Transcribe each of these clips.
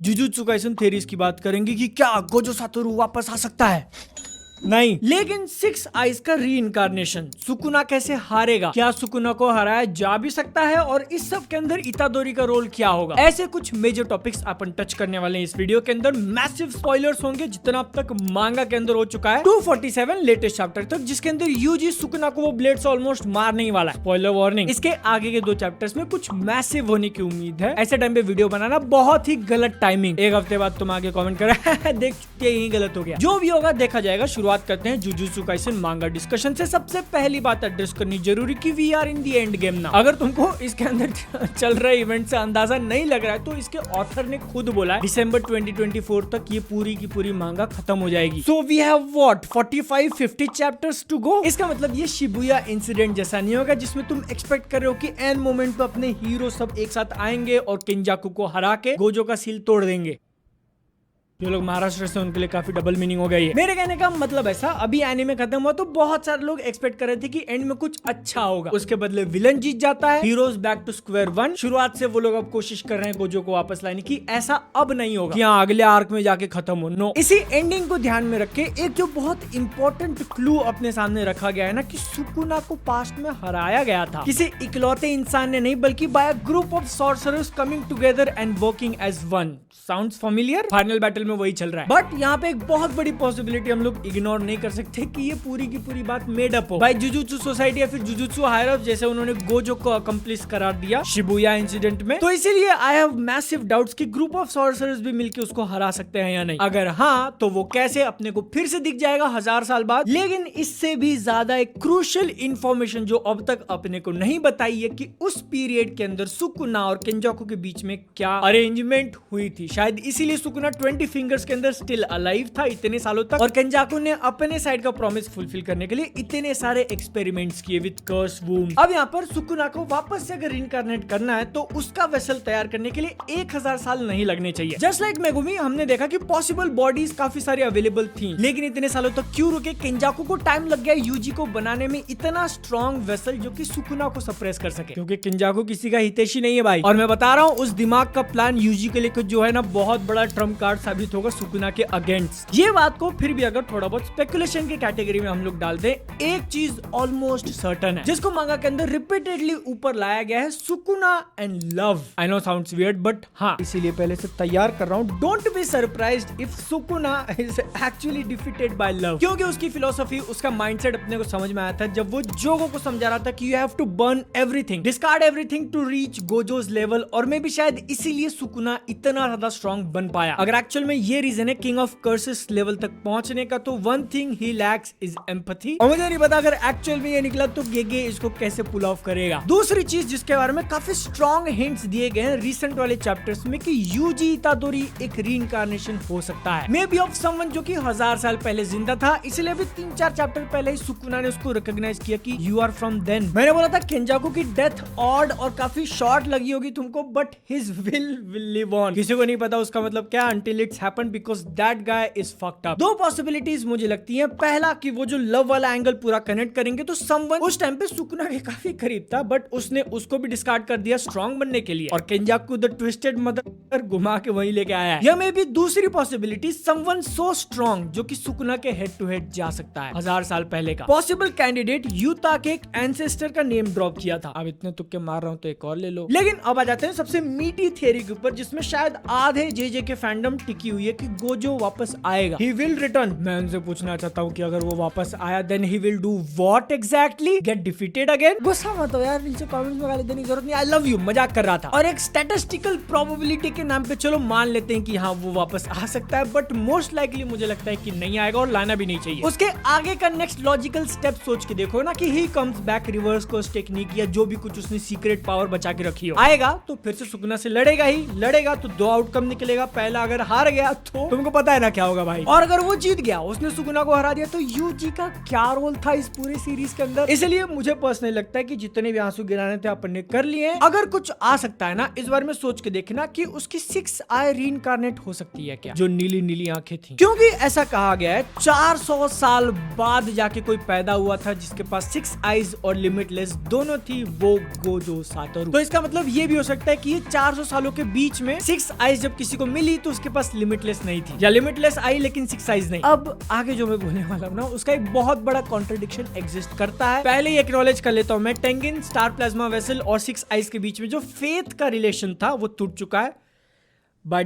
Jujutsu Kaisen theories की बात करेंगे कि क्या गोजो सातोरू वापस आ सकता है। नहीं, लेकिन 6 आइज का रीइंकार्नेशन सुकुना कैसे हारेगा, क्या सुकुना को हराया जा भी सकता है और इस सब के अंदर इतादोरी का रोल क्या होगा, ऐसे कुछ मेजर टॉपिक्स अपन टच करने वाले हैं इस वीडियो के अंदर। मैसिव स्पॉयलर्स होंगे जितना अब तक मांगा के अंदर हो चुका है 247 लेटेस्ट चैप्टर तक, जिसके अंदर यूजी सुकुना को वो ब्लेड से ऑलमोस्ट मारने ही वाला है। स्पॉइलर वार्निंग, इसके आगे के 2 चैप्टर्स में कुछ मैसिव होने की उम्मीद है। ऐसे टाइम पे वीडियो बनाना बहुत ही गलत टाइमिंग। एक हफ्ते बाद तुम आगे कमेंट कर देख चुके यही गलत हो गया, जो भी होगा देखा जाएगा। शुरुआत करते हैं जुजुत्सु काइसन मांगा डिस्कशन से। सबसे पहली बात एड्रेस करनी जरूरी कि we are in the end game now. अगर तुमको इसके अंदर चल रहे इवेंट से अंदाजा नहीं लग रहा है तो इसके ऑथर ने खुद बोला है दिसंबर 2024 तक ये पूरी की पूरी मांगा खत्म हो जाएगी। So we have what 45-50 chapters to go. इसका मतलब ये शिबुया इंसिडेंट जैसा नहीं होगा जिसमें तुम एक्सपेक्ट कर रहे हो कि एंड मोमेंट पे अपने हीरो सब एक साथ आएंगे और किंजाकू को हरा के गोजो का सील तोड़ देंगे। जो लोग महाराष्ट्र से उनके लिए काफी डबल मीनिंग हो गई है। मेरे कहने का मतलब ऐसा, अभी एनीमे खत्म हुआ तो बहुत सारे लोग एक्सपेक्ट कर रहे थे कि एंड में कुछ अच्छा होगा, उसके बदले विलन जीत जाता है, heroes back to square one. शुरुआत से वो लोग अब कोशिश कर रहे हैं गोजो को वापस लाने की। ऐसा अब नहीं होगा कि हाँ अगले आर्क में जाके खत्म हो। नो, इसी एंडिंग को ध्यान में रख के एक जो बहुत इंपॉर्टेंट क्लू अपने सामने रखा गया है ना कि सुकुना को पास्ट में हराया गया था किसी इकलौते इंसान ने नहीं, बल्कि by a group of sorcerers coming together and working as one. Sounds familiar? Final battle में वही चल रहा है। बट यहाँ पे एक बहुत बड़ी पॉसिबिलिटी हम लोग इग्नोर नहीं कर सकते कि ये पूरी की पूरी बात मेड अप हो बाय जुजुत्सु सोसाइटी या फिर जुजुत्सु हायर अप, जैसे उन्होंने गोजो को अकम्प्लिश करार दिया शिबुया इंसिडेंट में। तो इसीलिए आई हैव मैसिव डाउट्स कि ग्रुप ऑफ सॉर्सरर्स भी मिलकर उसको हरा सकते हैं या नहीं। अगर हाँ तो वो कैसे, अपने को फिर से दिख जाएगा 1000 साल बाद। लेकिन इससे भी ज्यादा एक क्रूशियल इंफॉर्मेशन जो अब तक अपने को नहीं बताई है कि उस पीरियड के अंदर सुकुना और किंजाकू के बीच में क्या अरेंजमेंट हुई थी। शायद इसीलिए सुकुना 20 फिंगर्स के अंदर स्टिल अलाइव था इतने सालों तक, और किंजाकू ने अपने साइड का प्रॉमिस फुलफिल करने के लिए इतने सारे एक्सपेरिमेंट्स किए विद कर्स वूम्ब। अब यहाँ पर सुकुना को वापस से अगर रिइंकार्नेट करना है तो उसका वेसल तैयार करने के लिए 1000 साल नहीं लगने चाहिए। जस्ट लाइक मेगुमी, हमने देखा कि पॉसिबल बॉडीज काफी सारी अवेलेबल थी, लेकिन इतने सालों तक क्यों रुके? किंजाकू को टाइम लग गया यूजी को बनाने में इतना स्ट्रॉन्ग वेसल जो कि सुकुना को सप्रेस कर सके, क्योंकि किंजाकू किसी का हितैषी नहीं है भाई। और मैं बता रहा हूँ उस दिमाग का प्लान यूजी के लिए जो है ना बहुत बड़ा ट्रम्प कार्ड साबित होगा सुकुना के अगेंस्ट। ये बात को फिर भी अगर थोड़ा बहुत स्पेकुलेशन की कैटेगरी में हम लोग डाल दें, एक चीज ऑलमोस्ट सर्टन है जिसको मांगा के अंदर रिपीटेडली ऊपर लाया गया है, Sukuna and love. I know sounds weird but हाँ, इसीलिए पहले से तैयार कर रहा हूँ। Don't be surprised if Sukuna is actually defeated by love, क्योंकि उसकी फिलोसफी, उसका माइंडसेट अपने को समझ में आया था जब वो जोगो को समझा रहा था कि you have to burn everything, discard everything to reach Gojo's level. और मे भी शायद इसीलिए सुकुना इतना ज्यादा स्ट्रॉन्ग बन पाया। अगर एक्चुअल में ये रीजन है किंग ऑफ कर्सेस लेवल तक पहुंचने का, तो one thing he lakhs is empathy. और मुझे नहीं पता अगर एक्चुअल में ये निकला तो गेगे इसको कैसे पुल ऑफ करेगा। दूसरी चीज जिसके बारे में काफी स्ट्रॉन्ग हिंट्स दिए गए हैं रिसेंट वाले चैप्टर्स में कि यूजी इतादोरी एक रीइंकार्नेशन हो सकता है, मे बी ऑफ समवन जो कि 1000 साल पहले जिंदा था। इसलिए भी 3-4 चैप्टर पहले ही सुकुना ने उसको रिकॉग्नाइज किया कि यू आर फ्रॉम देन। मैंने बोला था किंजाकू की डेथ ऑड और काफी शॉर्ट लगी होगी तुमको, but his will live on. किसी को नहीं पता उसका मतलब क्या until it's happened because that guy is fucked up। 2 possibilities मुझे लगती हैं। पहला कि वो जो लव वाला एंगल पूरा कनेक्ट करेंगे तो समवन उस टाइम पे सुकुना के काफी करीब था, बट उसने उसको भी डिस्कार्ड कर दिया स्ट्रॉन्ग बनने के लिए, और किंजाकू द ट्विस्टेड मदर घुमा के वहीं लेके आया है। या मे भी दूसरी पॉसिबिलिटी समवन सो स्ट्रॉन्ग जो कि सुकुना के हेड टू हेड जा सकता है 1000 साल पहले का। पॉसिबल कैंडिडेट यूता के एक एंसेस्टर का नेम ड्रॉप किया था। अब इतने तुक्के मार रहा हूं तो एक और ले लो। लेकिन अब आ जाते हैं सबसे मीठी थियरी के ऊपर, जिसमें शायद आधे जेजे के फैंडम टिकी हुई है कि गोजो वापस आएगा, he will return। मैं उनसे पूछना चाहता हूँ कि अगर वो वापस आया then he will do what exactly? Get defeated again? गुस्सा मत हो यार, नीचे कमेंट्स में गाली देने की जरूरत नहीं। I love you, मजाक कर रहा था। और एक स्टैटिस्टिकल प्रोबेबिलिटी के नाम पे चलो मान लेते हैं कि हाँ वो वापस आ सकता है, बट मोस्ट लाइकली मुझे लगता है कि नहीं आएगा और लाना भी नहीं चाहिए। उसके आगे का नेक्स्ट लॉजिकल स्टेप सोच के देखो ना कि he comes back reverse course technique या जो भी कुछ उसने सीक्रेट पावर बचा के रखी हो। आएगा तो फिर से सुकुना से लड़ेगा ही लड़ेगा, तो 2 आउटकम निकलेगा। पहला अगर हार गया गया तो तुमको पता है ना क्या होगा भाई। और अगर वो जीत गया, उसने सुकुना को हरा दिया, तो यूजी का क्या रोल था इस पूरे सीरीज के अंदर। इसलिए मुझे पर्सनली लगता है कि जितने भी आंसू गिराने थे अपन ने कर लिए। अगर कुछ आ सकता है ना, इस बार में सोच के देखना कि उसकी 6 आई रीइंकार्नेट हो सकती है क्या, जो नीली नीली आंखें थी। क्योंकि ऐसा कहा गया है 400 साल बाद जाके कोई पैदा हुआ था जिसके पास 6 आईज और लिमिटलेस दोनों थी, वो गोजो सातोरू। तो इसका मतलब ये भी हो सकता है कि ये 400 सालों के बीच में 6 आईज जब किसी को मिली तो उसके पास लिमिटलेस नहीं थी, या लिमिटलेस आई लेकिन 6 आईज नहीं। अब आगे जो मैं बोलने वाला हूं ना, उसका एक बहुत बड़ा कॉन्ट्रडिक्शन एग्जिस्ट करता है। पहले ही एक्नॉलेज कर लेता हूं मैं, टेंगिन, स्टार प्लाज्मा वेसल और 6 आईज के बीच में जो फेथ का रिलेशन था वो टूट चुका है by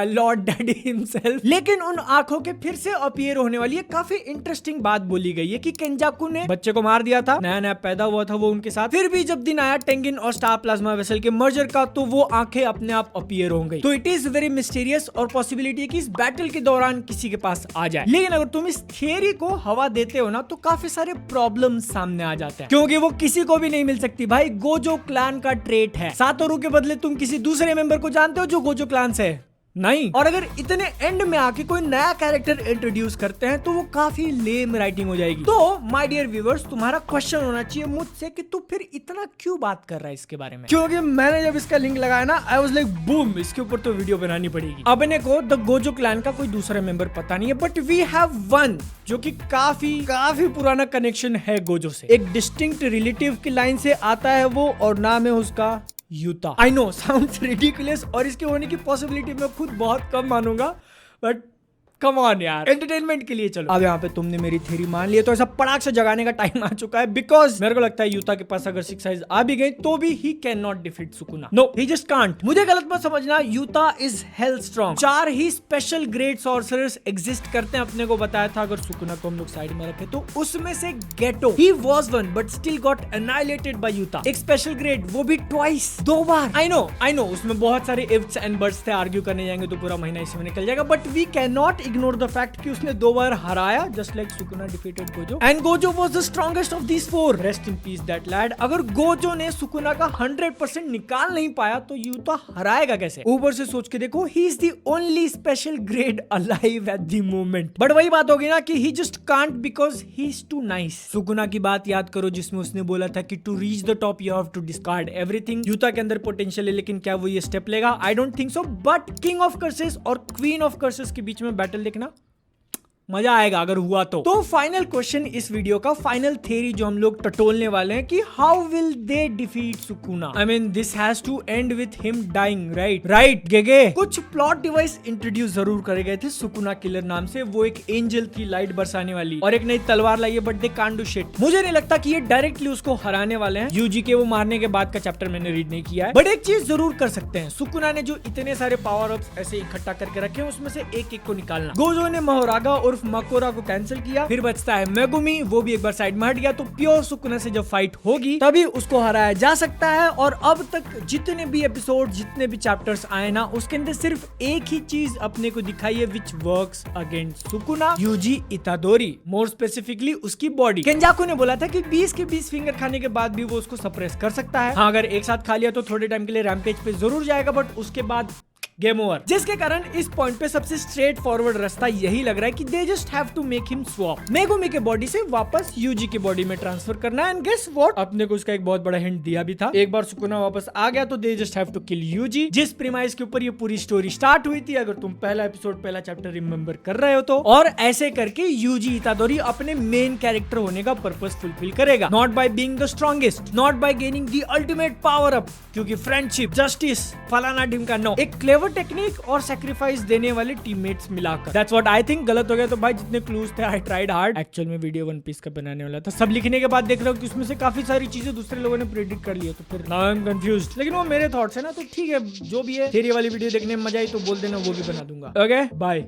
Lord Daddy himself। लेकिन उन आंखों के फिर से अपीयर होने वाली है काफी इंटरेस्टिंग बात बोली गई है कि केंजाकू ने बच्चे को मार दिया था, नया नया पैदा हुआ था वो उनके साथ, फिर भी जब दिन आया टेंगिन और स्टार प्लाज्मा वेसल के मर्जर का, तो वो आंखें अपने आप अपीयर हो गई। तो इट इज वेरी मिस्टीरियस और पॉसिबिलिटी है कि इस बैटल के दौरान किसी के पास आ जाए। लेकिन अगर तुम इस थियरी को हवा देते हो ना, तो काफी सारे प्रॉब्लम सामने आ जाते हैं, क्योंकि वो किसी को भी नहीं मिल सकती भाई। गोजो क्लैन का ट्रेट है, सातोरू के बदले तुम किसी दूसरे मेंबर को जानते हो जो गोजो क्लैन से है नहीं। और अगर इतने एंड में आके कोई नया कैरेक्टर इंट्रोड्यूस करते हैं तो वो काफी लेम राइटिंग हो जाएगी। तो माय डियर व्यूअर्स, तुम्हारा क्वेश्चन होना चाहिए मुझसे कि तू फिर इतना क्यों बात कर रहा है इसके बारे में, क्योंकि मैंने जब इसका लिंक लगाया ना, आई वाज लाइक बूम, इसके ऊपर तो वीडियो बनानी पड़ेगी। अपने को द गोजो क्लैन का कोई दूसरा मेंबर पता नहीं है, बट वी हैव वन जो कि काफी पुराना कनेक्शन है गोजो से, एक डिस्टिंक्ट रिलेटिव की लाइन से आता है वो, और नाम है उसका यूता। आई नो साउंड्स रिडिकुलस और इसके होने की पॉसिबिलिटी मैं खुद बहुत कम मानूंगा, बट कम ऑन यार, एंटरटेनमेंट के लिए चलो। अब यहाँ पे तुमने मेरी थ्योरी मान ली है, तो ऐसा पड़ाक से जगाने का टाइम आ चुका है, बिकॉज मेरे को लगता है यूता के पास अगर 6 आईज आ भी गई तो भी ही can not defeat Sukuna. No, he just can't. मुझे गलत मत समझना, यूता इज हेल स्ट्रॉन्ग। 4 ही स्पेशल ग्रेट सॉर्सरर्स एग्जिस्ट करते हैं, अपने को बताया था। अगर सुकुना को हम लोग साइड में रखे तो उसमें से Geto, he was one but still got annihilated by Yuta. एक स्पेशल ग्रेड, वो भी ट्वाइस, 2 बार। आई नो उसमें बहुत सारे इफ्स एंड बट्स थे, आर्ग्यू करने जाएंगे तो पूरा महीना इसी में निकल जाएगा, but we can not ignore the fact कि उसने 2 बार हराया, just like Sukuna defeated Gojo, and Gojo was the strongest of these 4। Rest in peace that lad. अगर गोजो ने सुकुना का 100% निकाल नहीं पाया तो यूता हराएगा कैसे? ऊपर से सोच के देखो, he is the only special grade alive at the moment. But वही बात होगी ना कि he just can't because he is too nice. Sukuna की बात याद करो जिसमें उसने बोला था कि to reach the top you have to discard everything. Yuta के अंदर पोटेंशियल है, लेकिन क्या वो ये स्टेप लेगा? I don't think so. But king of curses और क्वीन ऑफ कर्सेस के बीच में बैटल देखना मजा आएगा अगर हुआ तो फाइनल क्वेश्चन इस वीडियो का, फाइनल थ्योरी जो हम लोग टटोलने वाले हैं कि how will they defeat Sukuna. I mean this has to end with him dying, right Gege. कुछ प्लॉट डिवाइस इंट्रोड्यूस जरूर करे गए थे सुकुना किलर नाम से। वो एक एंजल थी लाइट बरसाने वाली, और एक नई तलवार लाई है, but they can't do shit. मुझे नहीं लगता कि ये डायरेक्टली उसको हराने वाले हैं। यूजी के वो मारने के बाद का चैप्टर मैंने रीड नहीं किया है, बट एक चीज जरूर कर सकते हैं, सुकुना ने जो इतने सारे पावर अप्स ऐसे इकट्ठा करके रखे हैं उसमें से एक को निकालना। गोजो ने मोहरागा और मकोरा को कैंसिल किया, फिर बचता है मेगुमी, वो भी एक बार साइड में हट गया, तो प्योर सुकुना से जब फाइट होगी तभी उसको हराया जा सकता है। और अब तक जितने भी एपिसोड, जितने भी चैप्टर्स आए ना, उसके अंदर सिर्फ एक ही चीज अपने को दिखाई है which works against Sukuna, Yuji Itadori, more specifically उसकी बॉडी। केंजाकू ने बोला था कि 20 के 20 फिंगर खाने के बाद भी वो उसको सप्रेस कर सकता है। हाँ, अगर एक साथ खा लिया तो थोड़े टाइम के लिए रैम्पेज पे जरूर जाएगा, बट उसके बाद गेम ओवर। जिसके कारण इस पॉइंट पे सबसे स्ट्रेट फॉरवर्ड रास्ता यही लग रहा है कि they just have to make him swap, Megumi के बॉडी से वापस यूजी की बॉडी में ट्रांसफर करना है। एंड गेस व्हाट, अपने को उसका एक बहुत बड़ा हिंट दिया भी था। एक बार सुकुना वापस आ गया तो they just have to kill Yuji, जिस प्रीमाइस के ऊपर ये पूरी स्टोरी स्टार्ट हुई थी, अगर तुम पहला एपिसोड, पहला चैप्टर रिमेंबर कर रहे हो तो। और ऐसे करके यूजी इतादोरी अपने मेन कैरेक्टर होने का पर्पस फुलफिल करेगा, not by being the strongest, not bye gaining the ultimate power up, क्योंकि फ्रेंडशिप, जस्टिस, फलाना ढिमका, नो, एक क्लेवर टेक्निक और सैक्रिफाइस देने वाले टीममेट्स मिलाकर। That's what I think. गलत हो गया तो भाई जितने क्लूज थे आई ट्राइड हार्ड। एक्चुअल में वीडियो वन पीस का बनाने वाला था, सब लिखने के बाद देख रहा हूँ कि उसमें से काफी सारी चीजें दूसरे लोगों ने प्रेडिक्ट कर ली है, तो फिर नाउ आई एम कंफ्यूज्ड। लेकिन वो मेरे थॉट्स है ना, तो ठीक है, जो भी है। थ्योरी वाली वीडियो देखने में मजा आई तो बोल देना, वो भी बना दूंगा। Okay, bye.